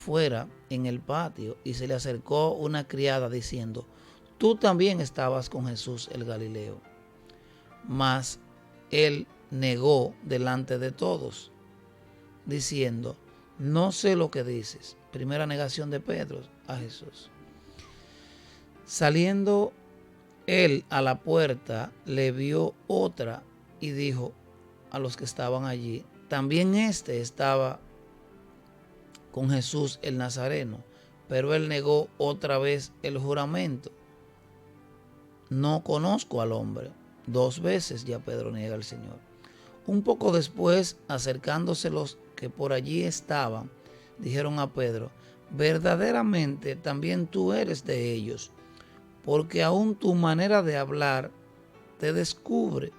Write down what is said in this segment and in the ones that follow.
fuera en el patio y se le acercó una criada diciendo: tú también estabas con Jesús el Galileo. Mas él negó delante de todos, diciendo: no sé lo que dices. Primera negación de Pedro a Jesús. Saliendo él a la puerta, le vio otra y dijo a los que estaban allí: también este estaba con Jesús el Nazareno. Pero él negó otra vez el juramento: no conozco al hombre. 2 veces ya Pedro niega al Señor. Un poco después, acercándose los que por allí estaban, dijeron a Pedro: verdaderamente también tú eres de ellos, porque aún tu manera de hablar te descubre.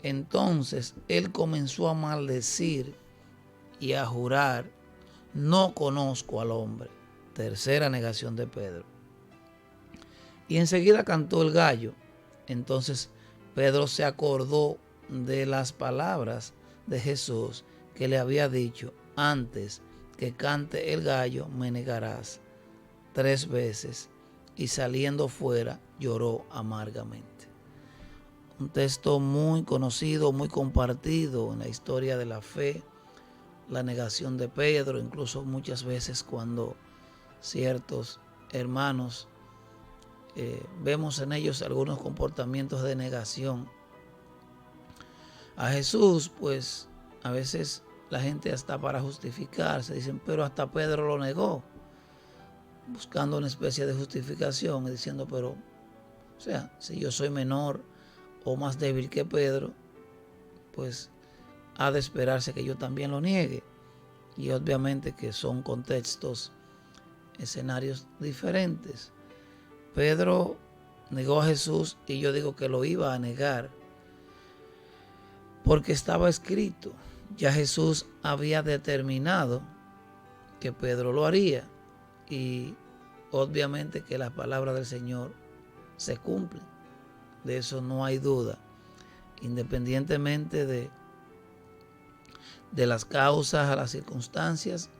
Entonces él comenzó a maldecir y a jurar: no conozco al hombre. Tercera negación de Pedro. Y enseguida cantó el gallo. Entonces Pedro se acordó de las palabras de Jesús que le había dicho: antes que cante el gallo me negarás 3 veces. Y saliendo fuera lloró amargamente. Un texto muy conocido, muy compartido en la historia de la fe, la negación de Pedro. Incluso muchas veces cuando ciertos hermanos vemos en ellos algunos comportamientos de negación a Jesús, pues a veces la gente hasta para justificarse dicen: pero hasta Pedro lo negó, buscando una especie de justificación y diciendo: pero, o sea, si yo soy menor o más débil que Pedro, pues ha de esperarse que yo también lo niegue. Y obviamente que son contextos, escenarios diferentes. Pedro negó a Jesús, y yo digo que lo iba a negar porque estaba escrito. Ya Jesús había determinado que Pedro lo haría, y obviamente que las palabras del Señor se cumplen. De eso no hay duda, independientemente de las causas, a las circunstancias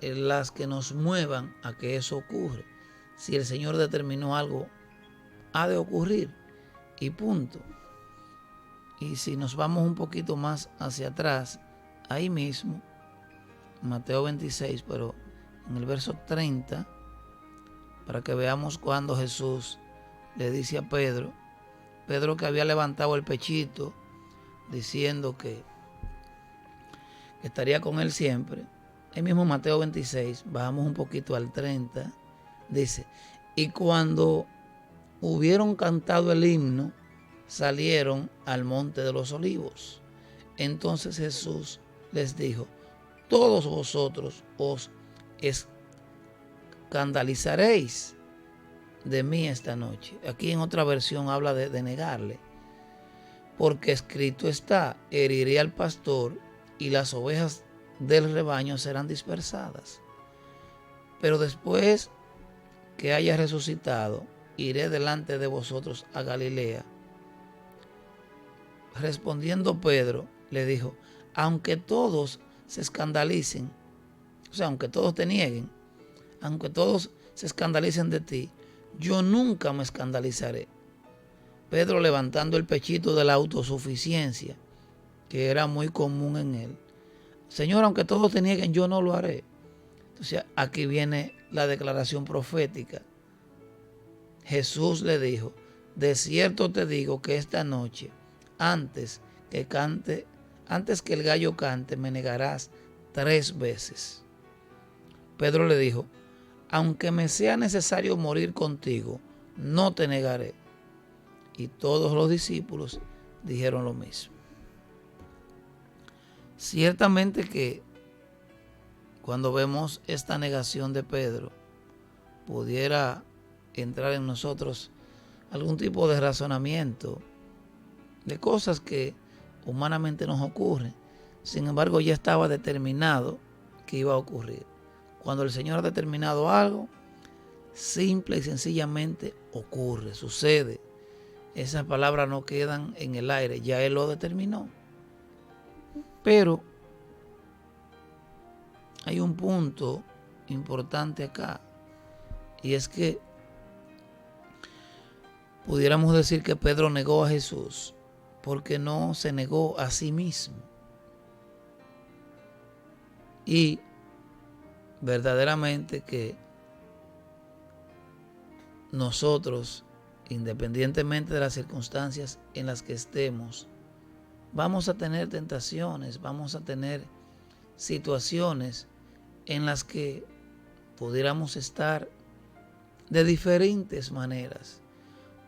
en las que nos muevan a que eso ocurra. Si el Señor determinó algo, ha de ocurrir, y punto. Y si nos vamos un poquito más hacia atrás, ahí mismo, Mateo 26, pero en el verso 30, para que veamos cuando Jesús le dice a Pedro que había levantado el pechito diciendo que estaría con él siempre. Ahí mismo Mateo 26, bajamos un poquito al 30, dice: y cuando hubieron cantado el himno, salieron al monte de los olivos. Entonces Jesús les dijo: todos vosotros os escandalizaréis de mí esta noche. Aquí en otra versión habla de negarle. Porque escrito está: heriré al pastor y las ovejas del rebaño serán dispersadas. Pero después que haya resucitado, iré delante de vosotros a Galilea. Respondiendo Pedro, le dijo: aunque todos se escandalicen, o sea, aunque todos te nieguen, aunque todos se escandalicen de ti, yo nunca me escandalizaré. Pedro, levantando el pechito de la autosuficiencia, que era muy común en él: Señor, aunque todos te nieguen, yo no lo haré. Entonces aquí viene la declaración profética. Jesús le dijo: de cierto te digo que esta noche, antes que el gallo cante, me negarás 3 veces. Pedro le dijo: aunque me sea necesario morir contigo, no te negaré. Y todos los discípulos dijeron lo mismo. Ciertamente que cuando vemos esta negación de Pedro, pudiera entrar en nosotros algún tipo de razonamiento de cosas que humanamente nos ocurren. Sin embargo, ya estaba determinado que iba a ocurrir. Cuando el Señor ha determinado algo, simple y sencillamente ocurre, sucede. Esas palabras no quedan en el aire, ya Él lo determinó. Pero hay un punto importante acá, y es que pudiéramos decir que Pedro negó a Jesús porque no se negó a sí mismo. Y verdaderamente que nosotros, independientemente de las circunstancias en las que estemos, vamos a tener tentaciones, vamos a tener situaciones en las que pudiéramos estar de diferentes maneras,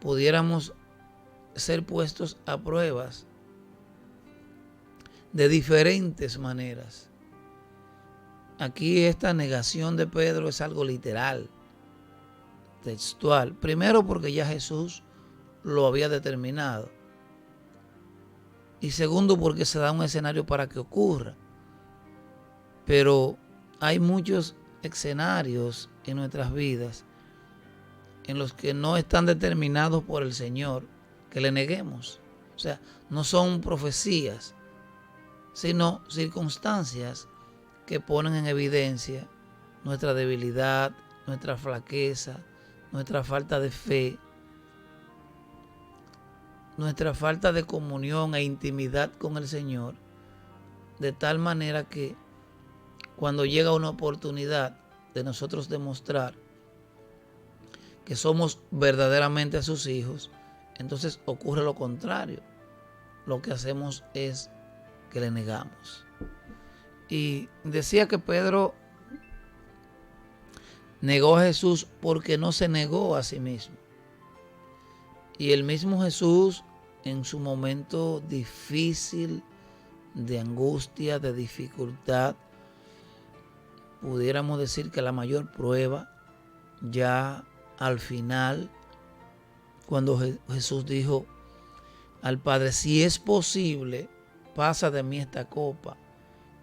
pudiéramos ser puestos a pruebas de diferentes maneras. Aquí esta negación de Pedro es algo literal, textual. Primero porque ya Jesús lo había determinado. Y segundo porque se da un escenario para que ocurra. Pero hay muchos escenarios en nuestras vidas en los que no están determinados por el Señor que le neguemos. O sea, no son profecías, sino circunstancias que ponen en evidencia nuestra debilidad, nuestra flaqueza, nuestra falta de fe, nuestra falta de comunión e intimidad con el Señor, de tal manera que cuando llega una oportunidad de nosotros demostrar que somos verdaderamente sus hijos, entonces ocurre lo contrario. Lo que hacemos es que le negamos. Y decía que Pedro negó a Jesús porque no se negó a sí mismo. Y el mismo Jesús, en su momento difícil, de angustia, de dificultad, pudiéramos decir que la mayor prueba, ya al final, cuando Jesús dijo al Padre, si es posible, pasa de mí esta copa,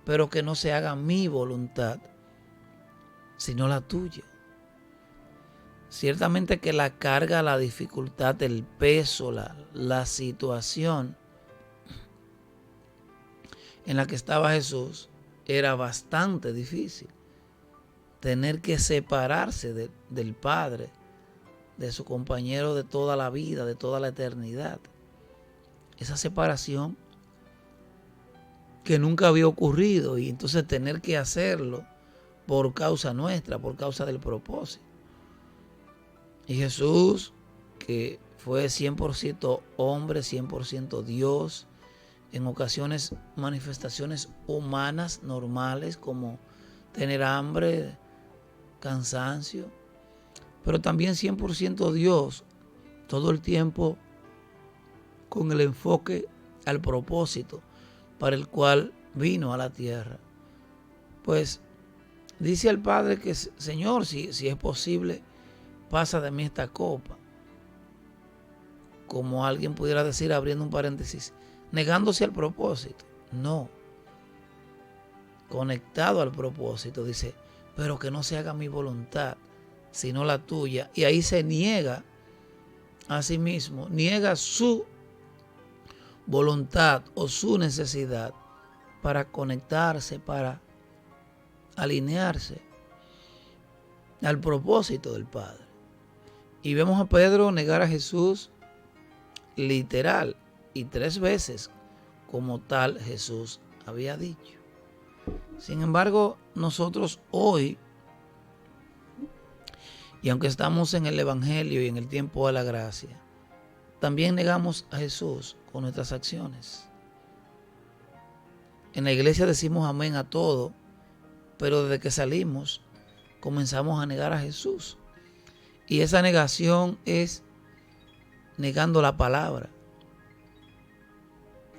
pero que no se haga mi voluntad, sino la tuya. Ciertamente que la carga, la dificultad, el peso, la situación en la que estaba Jesús era bastante difícil. Tener que separarse del Padre, de su compañero de toda la vida, de toda la eternidad. Esa separación que nunca había ocurrido, y entonces tener que hacerlo por causa nuestra, por causa del propósito. Y Jesús, que fue 100% hombre, 100% Dios, en ocasiones manifestaciones humanas normales como tener hambre, cansancio, pero también 100% Dios, todo el tiempo con el enfoque al propósito para el cual vino a la tierra. Pues dice al Padre que, Señor, si es posible, pasa de mí esta copa. Como alguien pudiera decir, abriendo un paréntesis, negándose al propósito. No. Conectado al propósito, dice, pero que no se haga mi voluntad, sino la tuya. Y ahí se niega a sí mismo, niega su voluntad o su necesidad para conectarse, para alinearse al propósito del Padre. Y vemos a Pedro negar a Jesús literal y 3 veces, como tal Jesús había dicho. Sin embargo, nosotros hoy, y aunque estamos en el Evangelio y en el tiempo de la gracia, también negamos a Jesús con nuestras acciones. En la iglesia decimos amén a todo, pero desde que salimos comenzamos a negar a Jesús. Y esa negación es negando la palabra.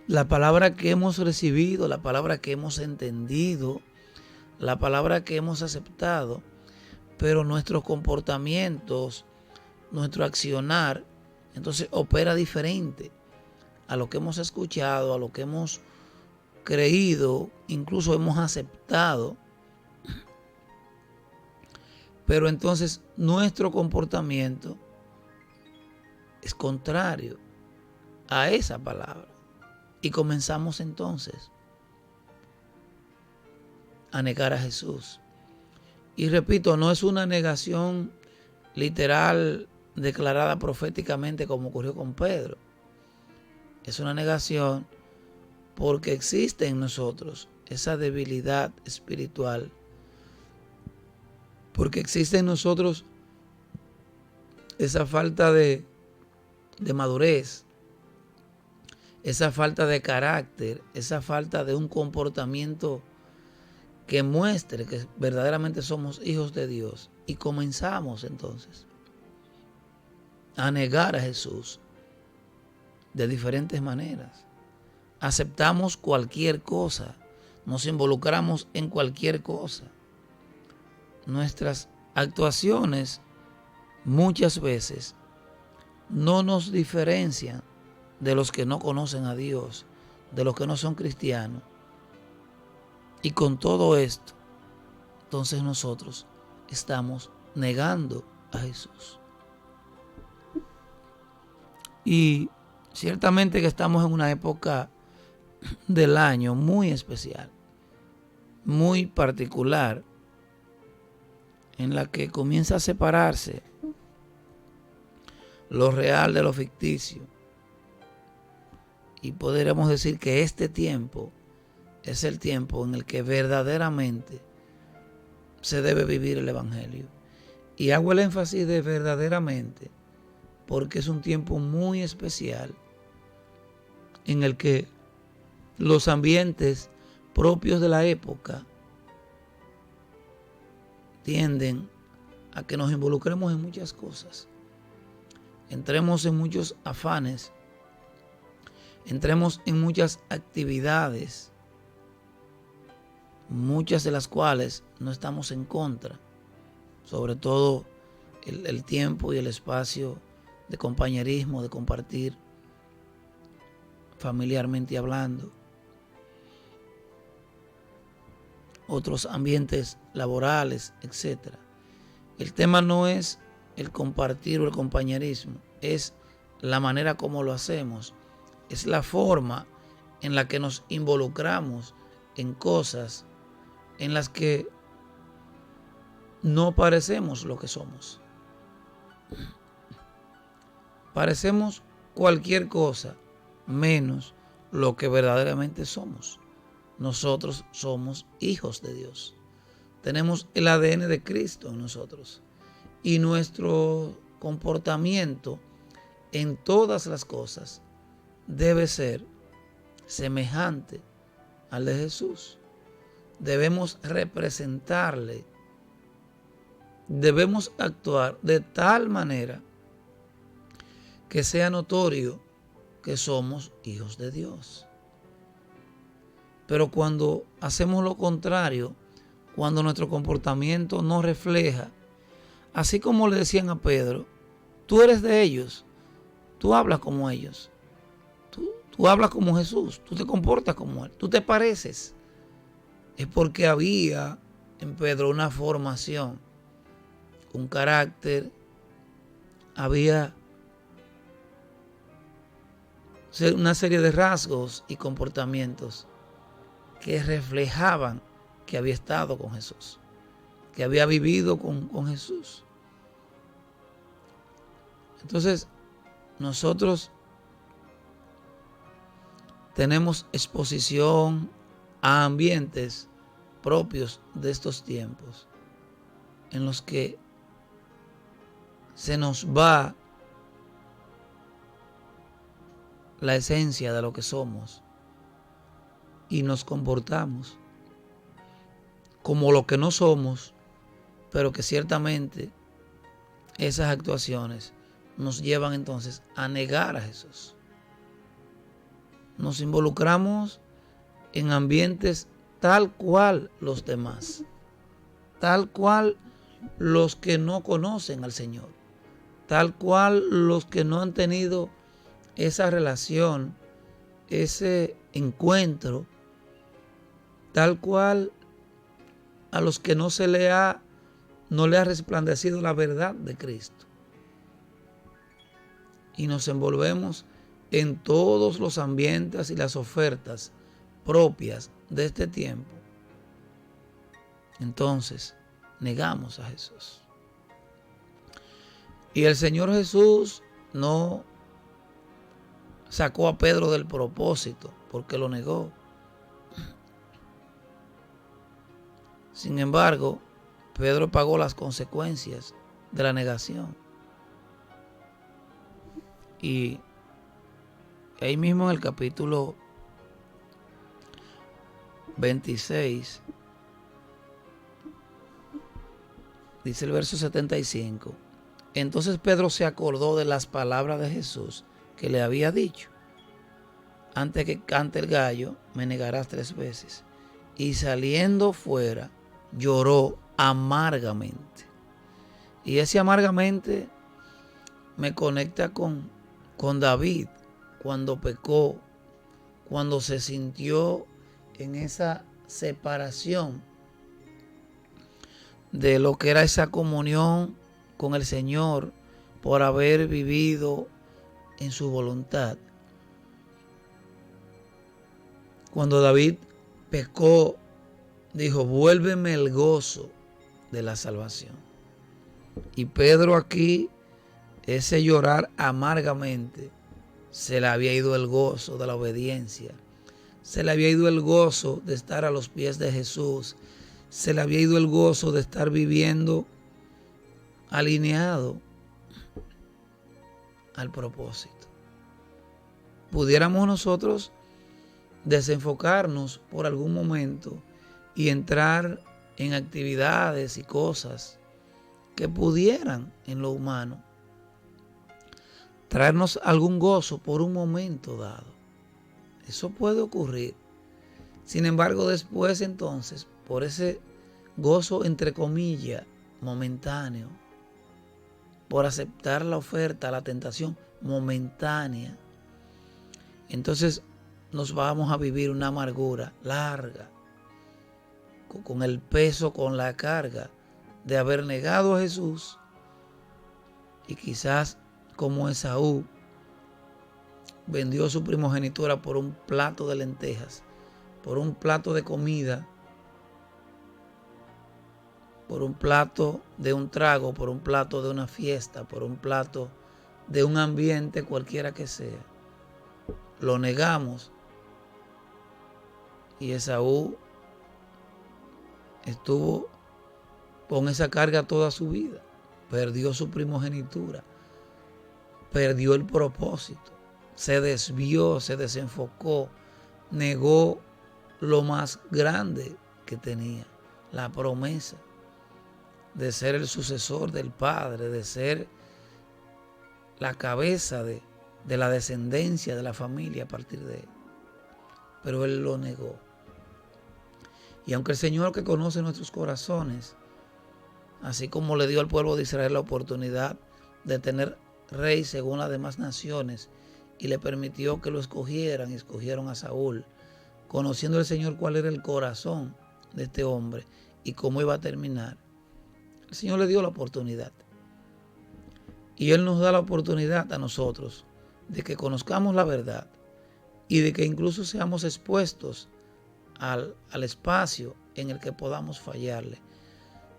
La palabra que hemos recibido, la palabra que hemos entendido, la palabra que hemos aceptado, pero nuestros comportamientos, nuestro accionar, entonces opera diferente a lo que hemos escuchado, a lo que hemos creído, incluso hemos aceptado. Pero entonces nuestro comportamiento es contrario a esa palabra. Y comenzamos entonces a negar a Jesús. Y repito, no es una negación literal declarada proféticamente como ocurrió con Pedro. Es una negación porque existe en nosotros esa debilidad espiritual, porque existe en nosotros esa falta de madurez, esa falta de carácter, esa falta de un comportamiento que muestre que verdaderamente somos hijos de Dios. Y comenzamos entonces a negar a Jesús de diferentes maneras. Aceptamos cualquier cosa, nos involucramos en cualquier cosa. Nuestras actuaciones muchas veces no nos diferencian de los que no conocen a Dios, de los que no son cristianos. Y con todo esto, entonces nosotros estamos negando a Jesús. Y ciertamente que estamos en una época del año muy especial, muy particular, en la que comienza a separarse lo real de lo ficticio. Y podríamos decir que este tiempo es el tiempo en el que verdaderamente se debe vivir el Evangelio. Y hago el énfasis de verdaderamente porque es un tiempo muy especial en el que los ambientes propios de la época tienden a que nos involucremos en muchas cosas, entremos en muchos afanes, entremos en muchas actividades, muchas de las cuales no estamos en contra, sobre todo el tiempo y el espacio de compañerismo, de compartir familiarmente hablando, otros ambientes laborales, etc. El tema no es el compartir o el compañerismo, es la manera como lo hacemos, es la forma en la que nos involucramos en cosas en las que no parecemos lo que somos. Parecemos cualquier cosa menos lo que verdaderamente somos. Nosotros somos hijos de Dios. Tenemos el ADN de Cristo en nosotros. Y nuestro comportamiento en todas las cosas debe ser semejante al de Jesús. Debemos representarle. Debemos actuar de tal manera que sea notorio que somos hijos de Dios. Pero cuando hacemos lo contrario, cuando nuestro comportamiento no refleja, así como le decían a Pedro, tú eres de ellos, tú hablas como ellos, tú hablas como Jesús, tú te comportas como Él, tú te pareces. Es porque había en Pedro una formación, un carácter, había una serie de rasgos y comportamientos que reflejaban que había estado con Jesús, que había vivido con Jesús. Entonces, nosotros tenemos exposición a ambientes propios de estos tiempos, en los que se nos va la esencia de lo que somos y nos comportamos como lo que no somos, pero que ciertamente esas actuaciones nos llevan entonces a negar a Jesús. Nos involucramos en ambientes tal cual los demás, tal cual los que no conocen al Señor, tal cual los que no han tenido esa relación, ese encuentro, tal cual a los que no le ha resplandecido la verdad de Cristo. Y nos envolvemos en todos los ambientes y las ofertas propias de este tiempo. Entonces, negamos a Jesús. Y el Señor Jesús no sacó a Pedro del propósito porque lo negó. Sin embargo, Pedro pagó las consecuencias de la negación. Y ahí mismo en el capítulo 26, dice el verso 75, entonces Pedro se acordó de las palabras de Jesús que le había dicho: antes que cante el gallo, me negarás 3 veces. Y saliendo fuera, lloró amargamente. Y ese amargamente me conecta con David, cuando pecó, cuando se sintió en esa separación de lo que era esa comunión con el Señor por haber vivido en su voluntad. Cuando David pecó, dijo: vuélveme el gozo de la salvación. Y Pedro aquí, ese llorar amargamente, se le había ido el gozo de la obediencia. Se le había ido el gozo de estar a los pies de Jesús. Se le había ido el gozo de estar viviendo alineado al propósito. Pudiéramos nosotros desenfocarnos por algún momento y entrar en actividades y cosas que pudieran en lo humano traernos algún gozo por un momento dado. Eso puede ocurrir. Sin embargo, después entonces, por ese gozo entre comillas momentáneo, por aceptar la oferta, la tentación momentánea, entonces nos vamos a vivir una amargura larga, con el peso, con la carga de haber negado a Jesús. Y quizás, como Esaú, vendió su primogenitura por un plato de lentejas, por un plato de comida, por un plato de un trago, por un plato de una fiesta, por un plato de un ambiente cualquiera que sea. Lo negamos. Y Esaú estuvo con esa carga toda su vida. Perdió su primogenitura. Perdió el propósito. Se desvió, se desenfocó. Negó lo más grande que tenía. La promesa de ser el sucesor del Padre, de ser la cabeza de la descendencia de la familia a partir de él. Pero él lo negó. Y aunque el Señor, que conoce nuestros corazones, así como le dio al pueblo de Israel la oportunidad de tener rey según las demás naciones, y le permitió que lo escogieran, y escogieron a Saúl, conociendo el Señor cuál era el corazón de este hombre y cómo iba a terminar, el Señor le dio la oportunidad. Y Él nos da la oportunidad a nosotros de que conozcamos la verdad y de que incluso seamos expuestos al espacio en el que podamos fallarle.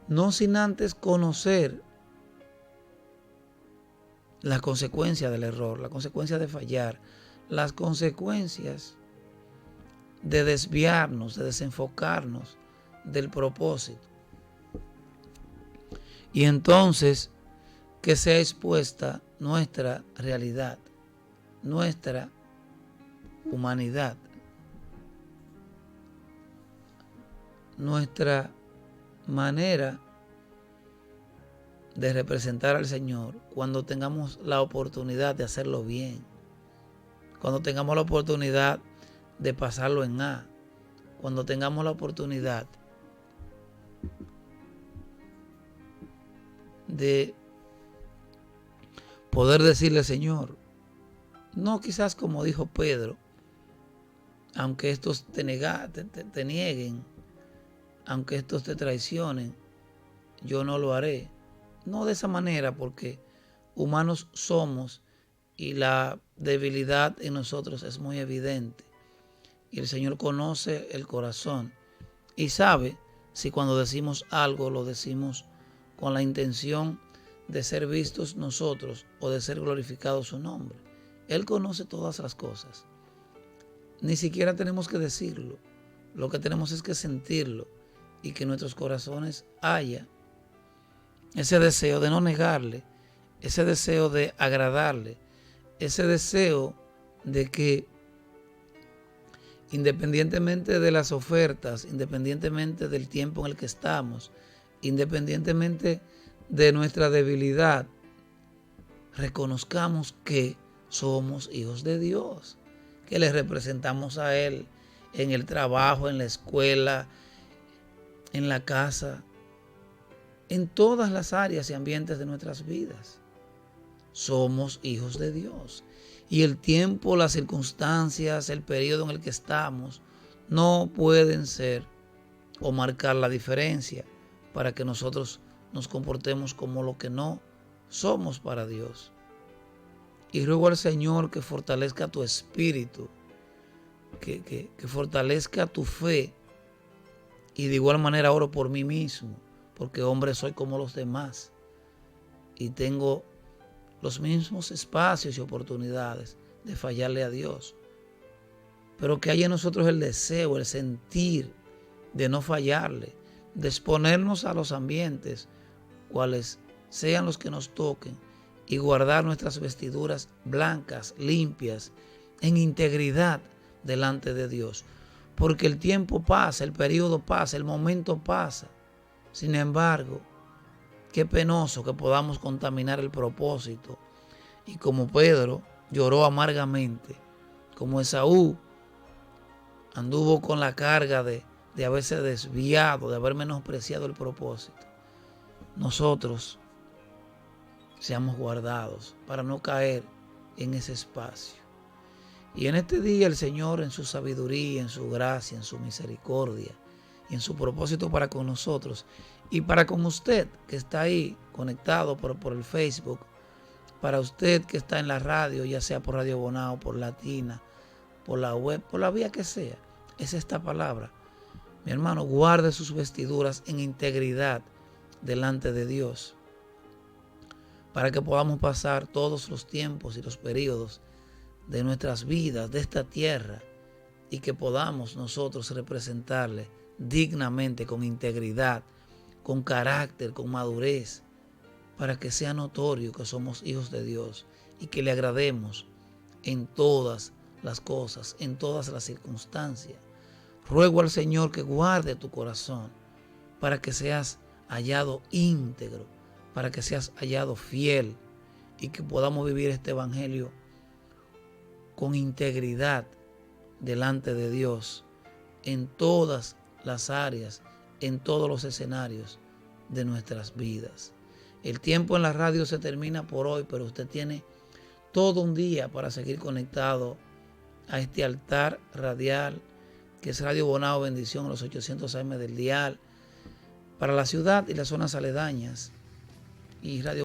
No sin antes conocer las consecuencias del error, las consecuencias de fallar, las consecuencias de desviarnos, de desenfocarnos del propósito. Y entonces que sea expuesta nuestra realidad, nuestra humanidad, nuestra manera de representar al Señor cuando tengamos la oportunidad de hacerlo bien, cuando tengamos la oportunidad de pasarlo en A, cuando tengamos la oportunidad de poder decirle: Señor, no quizás como dijo Pedro, aunque estos te nieguen, aunque estos te traicionen, yo no lo haré. No de esa manera, porque humanos somos y la debilidad en nosotros es muy evidente. Y el Señor conoce el corazón y sabe si cuando decimos algo lo decimos con la intención de ser vistos nosotros o de ser glorificado su nombre. Él conoce todas las cosas. Ni siquiera tenemos que decirlo. Lo que tenemos es que sentirlo y que en nuestros corazones haya ese deseo de no negarle, ese deseo de agradarle, ese deseo de que independientemente de las ofertas, independientemente del tiempo en el que estamos, independientemente de nuestra debilidad, reconozcamos que somos hijos de Dios, que le representamos a Él en el trabajo, en la escuela, en la casa, en todas las áreas y ambientes de nuestras vidas. Somos hijos de Dios. Y el tiempo, las circunstancias, el periodo en el que estamos, no pueden ser o marcar la diferencia para que nosotros nos comportemos como lo que no somos para Dios. Y ruego al Señor que fortalezca tu espíritu, que fortalezca tu fe. Y de igual manera oro por mí mismo, porque hombre soy como los demás y tengo los mismos espacios y oportunidades de fallarle a Dios. Pero que haya en nosotros el deseo, el sentir de no fallarle, de exponernos a los ambientes, cuales sean los que nos toquen, y guardar nuestras vestiduras blancas, limpias, en integridad delante de Dios. Porque el tiempo pasa, el periodo pasa, el momento pasa. Sin embargo, qué penoso que podamos contaminar el propósito. Y como Pedro lloró amargamente, como Esaú anduvo con la carga de haberse desviado, de haber menospreciado el propósito, nosotros seamos guardados para no caer en ese espacio. Y en este día el Señor, en su sabiduría, en su gracia, en su misericordia y en su propósito para con nosotros y para con usted que está ahí conectado por el Facebook, para usted que está en la radio, ya sea por Radio Bonao, por Latina, por la web, por la vía que sea, es esta palabra. Mi hermano, guarde sus vestiduras en integridad delante de Dios para que podamos pasar todos los tiempos y los periodos de nuestras vidas, de esta tierra, y que podamos nosotros representarle dignamente, con integridad, con carácter, con madurez, para que sea notorio que somos hijos de Dios y que le agrademos en todas las cosas, en todas las circunstancias. Ruego al Señor que guarde tu corazón para que seas hallado íntegro, para que seas hallado fiel y que podamos vivir este evangelio con integridad delante de Dios en todas las áreas, en todos los escenarios de nuestras vidas. El tiempo en la radio se termina por hoy, pero usted tiene todo un día para seguir conectado a este altar radial que es Radio Bonao Bendición, los 800 AM del dial, para la ciudad y las zonas aledañas, y Radio